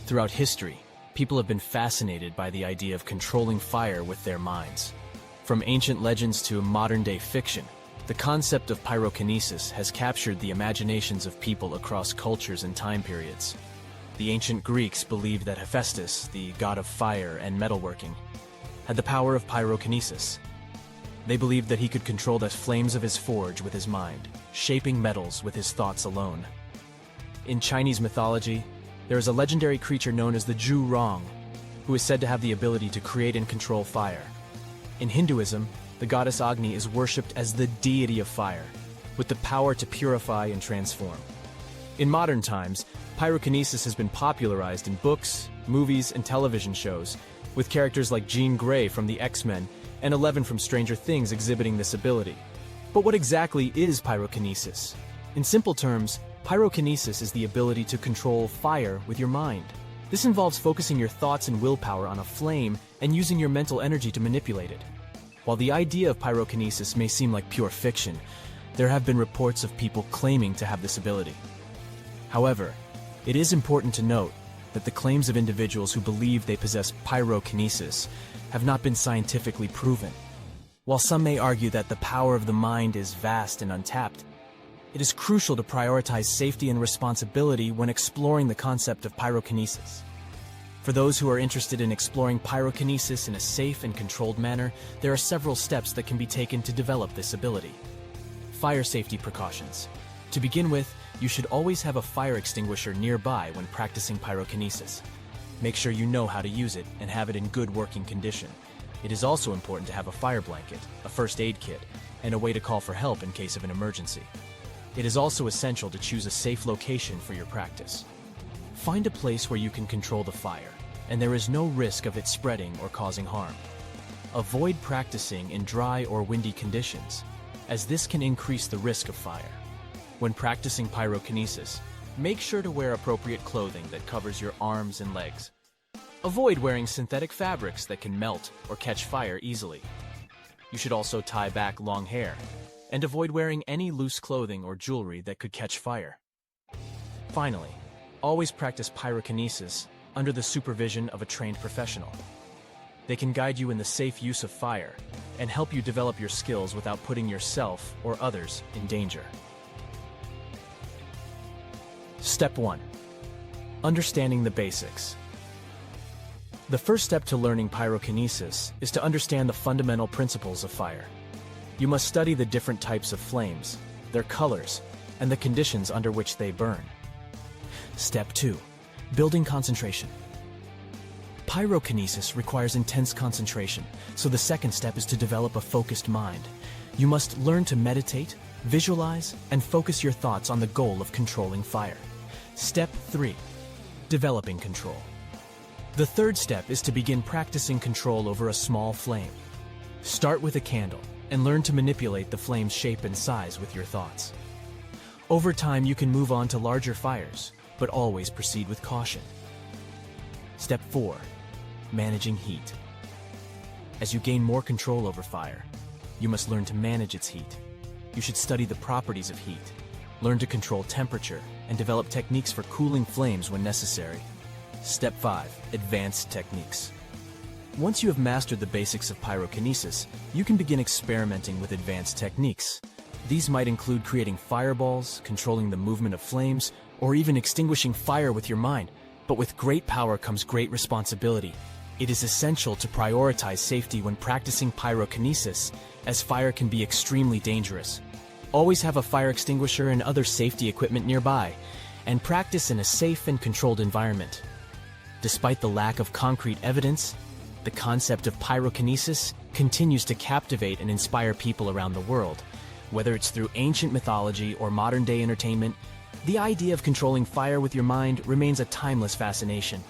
Throughout history, people have been fascinated by the idea of controlling fire with their minds. From ancient legends to modern-day fiction, the concept of pyrokinesis has captured the imaginations of people across cultures and time periods. The ancient Greeks believed that Hephaestus, the god of fire and metalworking, had the power of pyrokinesis. They believed that he could control the flames of his forge with his mind, shaping metals with his thoughts alone. In Chinese mythology, there is a legendary creature known as the Zhu Rong, who is said to have the ability to create and control fire. In Hinduism, the goddess Agni is worshipped as the deity of fire, with the power to purify and transform. In modern times, pyrokinesis has been popularized in books, movies, and television shows, with characters like Jean Grey from the X-Men and Eleven from Stranger Things exhibiting this ability. But what exactly is pyrokinesis? In simple terms, pyrokinesis is the ability to control fire with your mind. This involves focusing your thoughts and willpower on a flame and using your mental energy to manipulate it. While the idea of pyrokinesis may seem like pure fiction, there have been reports of people claiming to have this ability. However, it is important to note that the claims of individuals who believe they possess pyrokinesis have not been scientifically proven. While some may argue that the power of the mind is vast and untapped, it is crucial to prioritize safety and responsibility when exploring the concept of pyrokinesis. For those who are interested in exploring pyrokinesis in a safe and controlled manner, there are several steps that can be taken to develop this ability. Fire safety precautions. To begin with, you should always have a fire extinguisher nearby when practicing pyrokinesis. Make sure you know how to use it and have it in good working condition. It is also important to have a fire blanket, a first aid kit, and a way to call for help in case of an emergency. It is also essential to choose a safe location for your practice. Find a place where you can control the fire, and there is no risk of it spreading or causing harm. Avoid practicing in dry or windy conditions, as this can increase the risk of fire. When practicing pyrokinesis, make sure to wear appropriate clothing that covers your arms and legs. Avoid wearing synthetic fabrics that can melt or catch fire easily. You should also tie back long hair, and avoid wearing any loose clothing or jewelry that could catch fire. Finally, always practice pyrokinesis under the supervision of a trained professional. They can guide you in the safe use of fire and help you develop your skills without putting yourself or others in danger. Step 1. Understanding the basics. The first step to learning pyrokinesis is to understand the fundamental principles of fire. You must study the different types of flames, their colors, and the conditions under which they burn. Step 2. Building concentration. Pyrokinesis requires intense concentration, so the second step is to develop a focused mind. You must learn to meditate, visualize, and focus your thoughts on the goal of controlling fire. Step 3. Developing control. The third step is to begin practicing control over a small flame. Start with a candle and learn to manipulate the flame's shape and size with your thoughts. Over time, you can move on to larger fires, but always proceed with caution. Step 4. Managing heat. As you gain more control over fire, you must learn to manage its heat. You should study the properties of heat, learn to control temperature, and develop techniques for cooling flames when necessary. Step 5. Advanced techniques. Once you have mastered the basics of pyrokinesis, you can begin experimenting with advanced techniques. These might include creating fireballs, controlling the movement of flames, or even extinguishing fire with your mind. But with great power comes great responsibility. It is essential to prioritize safety when practicing pyrokinesis, as fire can be extremely dangerous. Always have a fire extinguisher and other safety equipment nearby, and practice in a safe and controlled environment. Despite the lack of concrete evidence, the concept of pyrokinesis continues to captivate and inspire people around the world. Whether it's through ancient mythology or modern-day entertainment, the idea of controlling fire with your mind remains a timeless fascination.